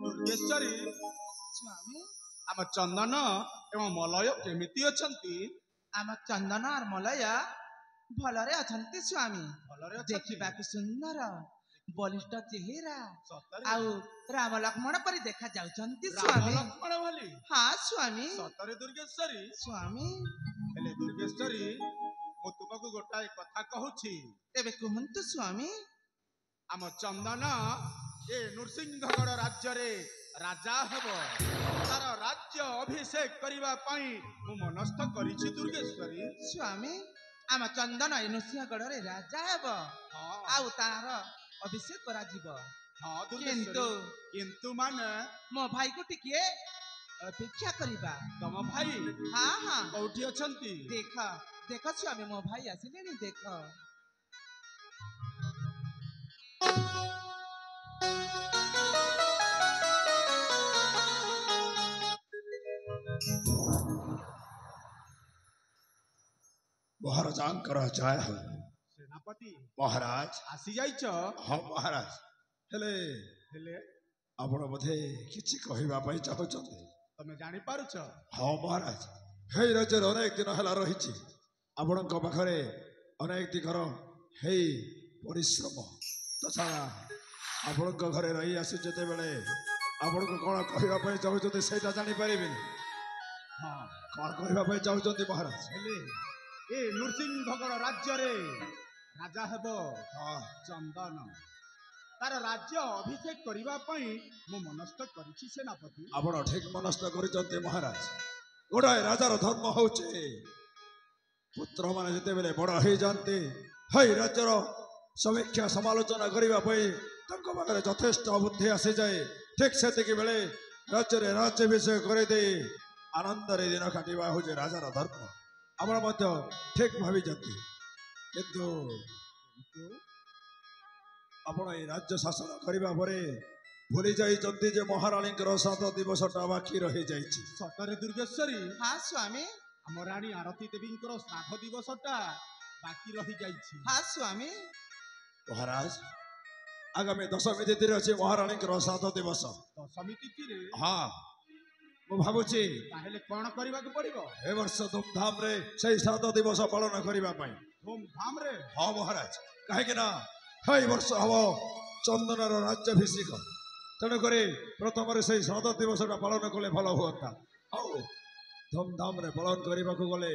दुर्गेश्वरी स्वामी आम चंदन एवं मलय केमिति अछंती? आम चंदन और मलय भलरे अछंती स्वामी। भलरे अछंती? देखिबाकु सुंदर बलिष्ठ चेहरा सतरे? आउ राम लक्ष्मण परि देखा जाउछंती राम स्वामी। लक्ष्मण भली? हाँ स्वामी। सतरे दुर्गेश्वरी? स्वामी हेले दुर्गेश्वरी मु तुमको गोटाए कथा कहूची। तेबे कहंतु स्वामी। आम चंदन ए नृसिंहगढ़ राज्य रे राजा हेबो। तार राज्य अभिषेक करिबा पई मु मनस्थ करिछि दुर्गेश्वरी। स्वामी आम चंदन नृसिंहगढ़ रे राजा हेबो। हाँ आउ तार अभिषेक करा जीवो। हाँ किंतु किंतु माने मो भाई को टिके अपेक्षा करिबा। तम भाई हाँ हाँ कौठी अछंती? देख देख स्वामी मो भाई आसिलेनी देख। महाराजांकर जय हो। सेनापति महाराज आसी जाइछ? हाँ महाराज हेले हेले आपण बोधे किछि कहिबा पई चाहुचंती? तमे जानि पारुछ? हाँ महाराज हे राज्य अनेक दिन हला रहिछि आपणक पाखरे अनेक दिगर हे परिश्रम तथा आपणक घरे रही आसी जते बेले आपणक कोन कहिबा पई चाहुचंती सेटा जानि परिबिनी? हाँ कोन कहिबा पई चाहुचंती महाराज? हेले ए नृसिंहगढ़ राज्य रे राजा हेबो हाँ चंदन। तार राज्य अभिषेक करिबा पई मु मनस्थ करिछि सेनापति। आपण ठीक मनस्थ करिचंती महाराज। गोटाए राजार धर्म होचे पुत्र माने जते बेले बड़ हे जानते हई राज्यर समीक्षा समालोचना करिबा पई तंको पाखरे यथेष्ट बुद्धि आसी जाए। ठीक सेतिकी बेले राज्य रे राज्याभिषेक करि दे आनंद रे दिन काटिबा होचे राजार धर्म। आपण मध्य ठीक भाबी जंती किंतु आपण ए राज्य शासन करिबा परे भूली जाइचंती जे महारानी सात दिवसटा बाकी रही जाइछि। सतरे दुर्गेश्वरी हाँ स्वामी। हम रानी आरती देवींकर श्राद्ध दिवसटा बाकी रही जाइछि। हाँ स्वामी। महाराज आगामी दशमी तिथि अच्छे महारानी श्राद्ध दिवस। दशमी तिथि रे? हाँ मु भावुची ताहेले कोन करिबा को पड़िबो? ए वर्ष धूमधाम रे सही श्राद्ध दिवस पालन करिबा पई। धूमधाम रे? हाँ महाराज काहे ना हई वर्ष हबो चंदनर राज्याभिषेक तेणुक प्रथम से श्राद्ध दिवसटा पालन कले भल हुआ। आउ धूमधाम रे पालन करने को गले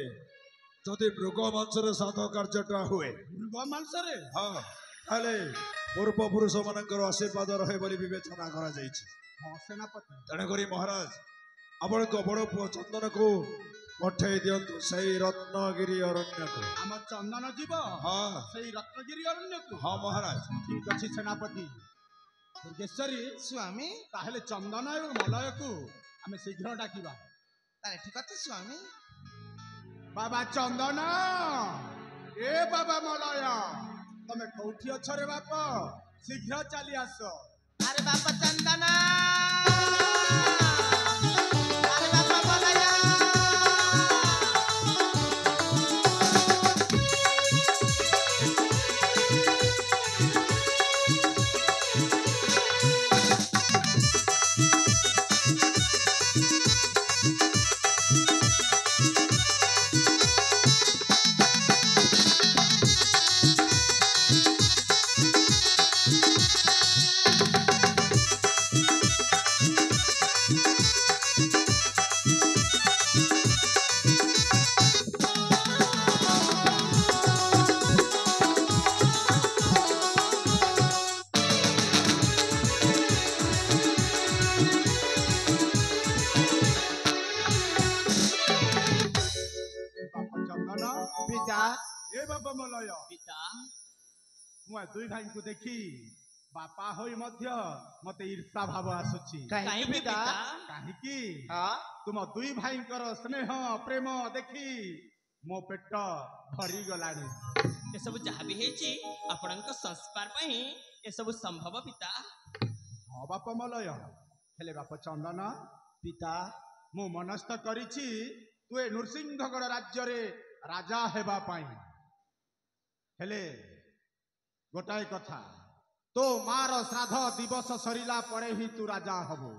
जदि मृग मांसर श्राद्ध कार्यटा हुए मृग मांसरे? हाँ ताले पूर्वपुरुष मानकर आशीर्वाद रहे बोली विवेचना करा जाइछि। हाँ सेनापति। तेणुक महाराज आपण को बड़ पुओ चंदन को पठे दियंतु सही रत्नगिरी अरण्य को। आम चंदन जीव? हाँ सही रत्नगिरी अरण्य को? हाँ महाराज। ठीक अछि सेनापति। दुर्गेश्वरी स्वामी ताहेले चंदन एवं मलय को आमे शीघ्र डाकिबा। तारे ठीक अछि स्वामी। बाबा चंदन ए बाबा मलय तमे कोठी अछ रे बापा? शीघ्र चली आस। अरे बापा चंदन अरे बापा मलय मलय पिता मु दुई भाई को देखी बापा होई मध्य मते ईर्षा भाव आसुची। काहे पिता? काहेकि हाँ तुम दुई भाई स्नेह प्रेम देखी मो पेट भरी गलानी। ए सब जहाँ भी हेची आपणक संस्कार पई ए सब संभव पिता। हाँ बाप मलय हेले बाप चंदन पिता मु मनस्थ करिछि तु ए नृसिंहगढ़ राज्य रे राजा हेबा पाई। ହେଲେ ଗୋଟାଏ କଥା, ତୋ ମାର ଶ୍ରାଦ୍ଧ ଦିବସ ସରିଲା ପରେ ହିଁ ତୁ ରାଜା ହବୁ।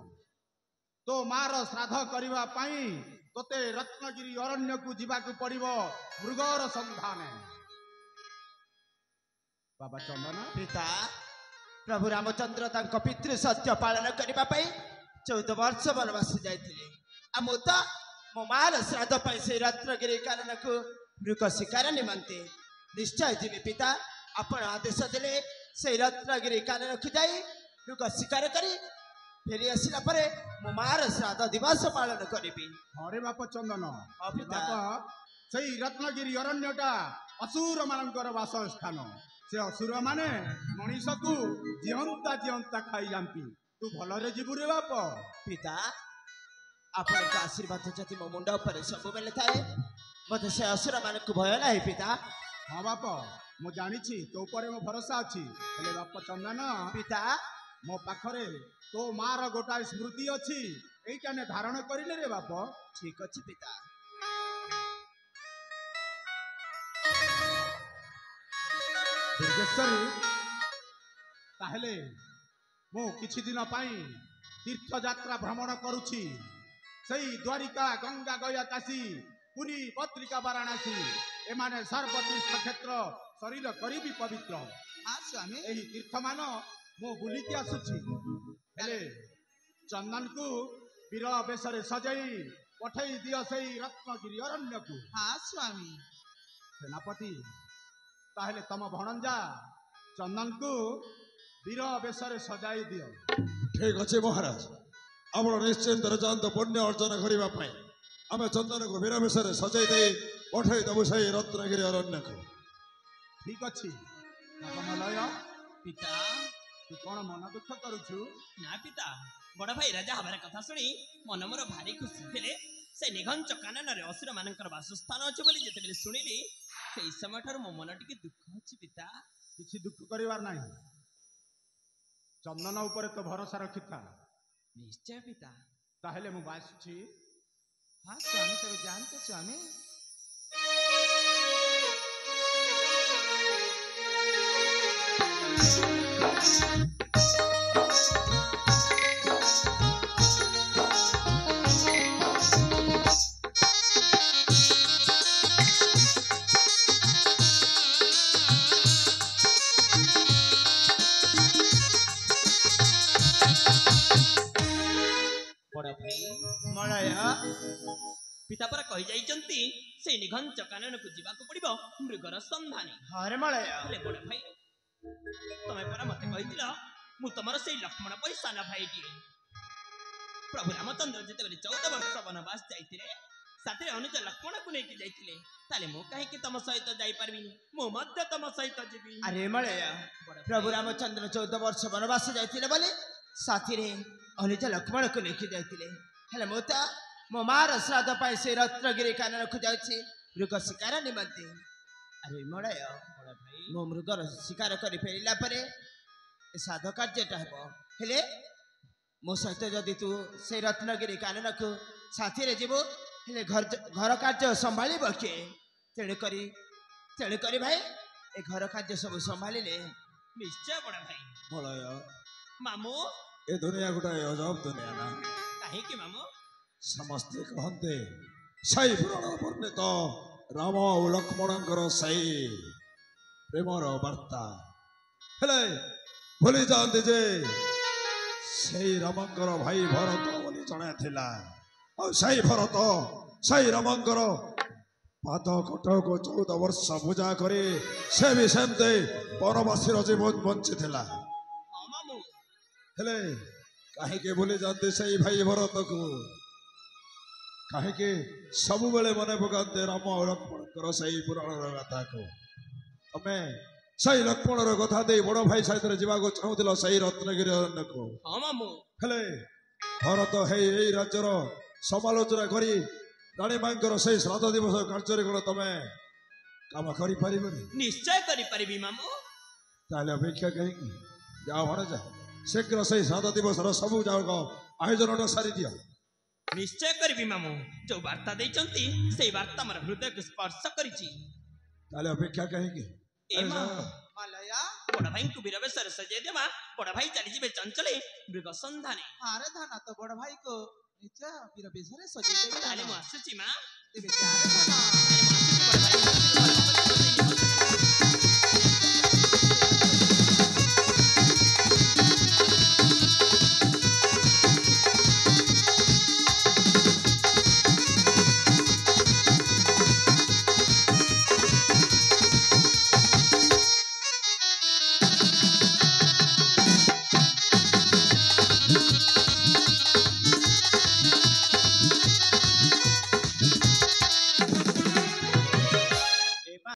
ତୋ ମାର ଶ୍ରାଦ୍ଧ କରିବା ପାଇଁ ତୋତେ ରତ୍ନଗିରି ଅରଣ୍ୟକୁ ଯିବାକୁ ପଡିବ ମୃଗର ସନ୍ଧାନ। ବାବା ଚନ୍ଦନ, ପିତା, ପ୍ରଭୁ ରାମଚନ୍ଦ୍ର ତାଙ୍କ ପିତୃ ସତ୍ୟ ପାଳନ କରିବା ପାଇଁ 14 ବର୍ଷ ବନବାସ ଯାଇଥିଲେ। ଆଉ ମୁଁ ତ ମୋ ମାର ଶ୍ରାଦ୍ଧ ପାଇଁ ସେଇ ରତ୍ନଗିରି କାନନକୁ ମୃଗ ଶିକାର ନିମନ୍ତେ ନିଶ୍ଚୟ ଯିବି। ପିତା, ଆପଣ ଆଦେଶ ଦେଲେ ସେଇ ରତ୍ନଗିରି କାନନକୁ ଯାଇ ମୃଗ ଶିକାର କରି ଫେରି ଆସିଲା ପରେ ମୋ ମାର ଶ୍ରାଦ୍ଧ ଦିବସ ପାଳନ କରିବି। ହରେ ବାପ ଚନ୍ଦନ, ହଁ ପିତା। ବାପ ସେଇ ରତ୍ନଗିରି ଅରଣ୍ୟଟା ଅସୁର ମାନଙ୍କର ବାସସ୍ଥାନ। ସେ ଅସୁର ମାନେ ମଣିଷକୁ ଜିଅନ୍ତା ଜିଅନ୍ତା ଖାଇଯାନ୍ତି। ତୁ ଭଲରେ ଯିବୁ ରେ ବାପ। ପିତା, ଆପଣଙ୍କ ଆଶୀର୍ବାଦ ଯଦି ମୋ ମୁଣ୍ଡ ଉପରେ ସବୁବେଳେ ଥାଏ, ମୋତେ ସେ ଅସୁର ମାନଙ୍କୁ ଭୟ ନାହିଁ। ପିତା, ହଁ ବାପ, ମୁଁ ଜାଣିଛି ତୋ ଉପରେ ମୋ ଭରସା ଅଛି। ହେଲେ ବାପ ଚନ୍ଦନ, ପିତା, ମୋ ପାଖରେ ତୋ ମାର ଗୋଟାଏ ସ୍ମୃତି ଅଛି, ଏଇଟା ନେ ଧାରଣ କରିଲେ ରେ ବାପ। ଠିକ ଅଛି ପିତା। ଦୁର୍ଗେଶ୍ୱରୀ, ତାହେଲେ ମୁଁ କିଛି ଦିନ ପାଇଁ ତୀର୍ଥଯାତ୍ରା ଭ୍ରମଣ କରୁଛି। ସେଇ ଦ୍ୱାରିକା, ଗଙ୍ଗା, ଗୟା, କାଶୀ, ପୁରୀ, ପତ୍ରିକା, ବାରାଣାସୀ, ଏମାନେ ସର୍ବତୀର୍ଥ କ୍ଷେତ୍ର ଶରୀର କରିବି ପବିତ୍ର। ହଁ ସ୍ୱାମୀ, ଏହି ତୀର୍ଥମାନ ମୁଁ ବୁଲିକି ଆସୁଛି। ହେଲେ ଚନ୍ଦନକୁ ବୀର ବେଶରେ ସଜେଇ ପଠେଇ ଦିଅ ସେଇ ରତ୍ନଗିରି ଅରଣ୍ୟକୁ। ହଁ ସ୍ୱାମୀ। ସେନାପତି, ତାହେଲେ ତମ ଭଣଞ୍ଜା ଚନ୍ଦନକୁ ବୀର ବେଶରେ ସଜାଇ ଦିଅ। ଠିକ ଅଛି ମହାରାଜ, ଆପଣ ନିଶ୍ଚିନ୍ତରେ ଯାଆନ୍ତୁ ପୁଣ୍ୟ ଅର୍ଜନ କରିବା ପାଇଁ। ଆମେ ଚନ୍ଦନକୁ ବୀର ବେଶରେ ସଜାଇ ଦେଇ ପଠେଇ ଦେବୁ ସେଇ ରତ୍ନଗିରି ଅରଣ୍ୟକୁ। ଠିକ ଅଛି ମଲୟ, ପିତା, ତୁ କଣ ମନ ଦୁଃଖ କରୁଛୁ? ନା ପିତା, ବଡ ଭାଇ ରାଜା ହବାର କଥା ଶୁଣି ମନ ମୋର ଭାରି ଖୁସି। ହେଲେ ସେ ନିଘଞ୍ଚ କାନନରେ ଅସୁର ମାନଙ୍କର ବାସସ୍ଥାନ ଅଛି ବୋଲି ଯେତେବେଳେ ଶୁଣିଲି, ସେଇ ସମୟ ଠାରୁ ମୋ ମନ ଟିକେ ଦୁଃଖ ଅଛି ପିତା। କିଛି ଦୁଃଖ କରିବାର ନାହିଁ। ଚନ୍ଦନ ଉପରେ ତ ଭରସା ରଖିଥା। ନିଶ୍ଚୟ ପିତା। ତାହେଲେ ମୁଁ ଆସୁଛି। ହଁ ସ୍ୱାମୀ, ତେବେ ଯାଆନ୍ତୁ ସ୍ୱାମୀ। ବଡ ଭାଇ, ମଳୟ, ପିତା ପରା କହି ଯାଇଛନ୍ତି ସେଇ ନିଘଞ୍ଚ କାନନକୁ ଯିବାକୁ ପଡିବ ମୃଗର ସନ୍ଧାନୀ। ହରେ ମଳୟ, ହେଲେ ବଡ ଭାଇ, ତମେ ପରା ମତେ କହିଥିଲ ମୁଁ ତମର ସେଇ ଲକ୍ଷ୍ମଣ ପରି ସାନ ଭାଇଟିଏ। ପ୍ରଭୁ ରାମଚନ୍ଦ୍ର ଯେତେବେଳେ 14 ବର୍ଷ ବନବାସ ଯାଇଥିଲେ, ସାଥିରେ ଅନୁଜ ଲକ୍ଷ୍ମଣକୁ ନେଇକି ଯାଇଥିଲେ, ତାହେଲେ ମୁଁ କାହିଁକି ତମ ସହିତ ଯାଇପାରିବିନି? ମୁଁ ମଧ୍ୟ ତମ ସହିତ ଯିବି। ଆରେ ମଳୟ, ପ୍ରଭୁ ରାମଚନ୍ଦ୍ର 14 ବର୍ଷ ବନବାସ ଯାଇଥିଲେ ବୋଲି ସାଥିରେ ଅନୁଜ ଲକ୍ଷ୍ମଣକୁ ନେଇକି ଯାଇଥିଲେ। ହେଲେ ମୁଁ ତ ମୋ ମାର ଶ୍ରାଦ୍ଧ ପାଇଁ ସେ ରତ୍ନଗିରି କାନନକୁ ଯାଉଛି ମୃଗ ଶିକାର ନିମନ୍ତେ। ଆରେ ମଳୟ, ବଡ ଭାଇ, ମୁଁ ମୃଗର ଶିକାର କରି ଫେରିଲା ପରେ ଏ ସାଧ କାର୍ଯ୍ୟଟା ହେବ। ହେଲେ ମୋ ସହିତ ଯଦି ତୁ ସେଇ ରତ୍ନଗିରି କାନନକୁ ସାଥିରେ ଯିବୁ, ହେଲେ ଘର କାର୍ଯ୍ୟ ସମ୍ଭାଳିବ କିଏ? ତେଣୁକରି ଭାଇ, ଏ ଘର କାର୍ଯ୍ୟ ସବୁ ସମ୍ଭାଳିଲେ। ନିଶ୍ଚୟ ବଡ ଭାଇ। ମଳୟ, ମାମୁଁ, ଏ ଦୁନିଆ ଗୋଟାଏ ଅଜବ ଦୁନିଆ ନା। କାହିଁକି ମାମୁଁ? ସମସ୍ତେ କହନ୍ତି ସେଇ ପୁରାଣ ବର୍ଣ୍ଣିତ ରାମ ଆଉ ଲକ୍ଷ୍ମଣଙ୍କର ସେଇ ପ୍ରେମର ବାର୍ତ୍ତା, ହେଲେ ଭୁଲି ଯାଆନ୍ତି ଯେ ସେଇ ରାମଙ୍କର ଭାଇ ଭରତ ବୋଲି ଜଣେ ଥିଲା। ଆଉ ସେଇ ଭରତ ସେଇ ରାମଙ୍କର ପାଦ କଟକୁ 14 ବର୍ଷ ପୂଜା କରି ସେ ବି ସେମିତି ବନବାସୀର ଜୀବନ ବଞ୍ଚିଥିଲା। ହଁ ମାମୁଁ। ହେଲେ କାହିଁକି ଭୁଲି ଯାଆନ୍ତି ସେଇ ଭାଇ ଭରତକୁ? କାହିଁକି ସବୁବେଳେ ମନେ ପକାନ୍ତେ ରାମ ଆଉ ଲକ୍ଷ୍ମଣଙ୍କର ସେଇ ପୁରାଣର କଥାକୁ? ତମେ ସେଇ ଲକ୍ଷ୍ମଣର କଥା ଦେଇ ବଡ ଭାଇ ସାଥିରେ ଯିବାକୁ ଚାହୁଁଥିଲ ସେଇ ରତ୍ନଗିରି ଅରଣ୍ୟକୁ। ହଁ ମାମୁଁ। ହେଲେ ଭରତ ଏଇ ରାଜ୍ୟର ସମାଲୋଚନା କରି ରାଣୀ ମାଙ୍କର ସେଇ ଶ୍ରାଦ୍ଧ ଦିବସ କାର୍ଯ୍ୟରେ କ'ଣ ତମେ କାମ କରିପାରିବନି? ନିଶ୍ଚୟ କରିପାରିବି ମାମୁଁ। ତାହେଲେ ଅପେକ୍ଷା କାହିଁକି? ଯାଅ ଭଣଜା, ଶୀଘ୍ର ସେଇ ଶ୍ରାଦ୍ଧ ଦିବସର ସବୁ ଯାକ ଆୟୋଜନଟା ସାରିଦିଅ। ନିଶ୍ଚୟ କରିବି ମାମୁଁ। ଯୋଉ ବାର୍ତ୍ତା ଦେଇଛନ୍ତି ସେଇ ବାର୍ତ୍ତା ମୋର ହୃଦୟକୁ ସ୍ପର୍ଶ କରିଛି। ତାହେଲେ ଅପେକ୍ଷା କାହିଁକି? ए मां ମାଲୟା ବଡ ଭାଇଙ୍କୁ ବୀର ବେଶରେ ସଜେଇ ଦେବା ବଡ ଭାଇ ଚାଲିଯିବେ ଚଞ୍ଚଳେ ମୃଗ ସନ୍ଧାନେ ଆରେ ଧନ ତ ବଡ ଭାଇକୁ ନିଜ ବୀର ବେଶରେ ସଜେଇ ଦେବି ତାହେଲେ ମୁଁ ଆସୁଛି ମା ତେବେ ଚାରେ ଧନ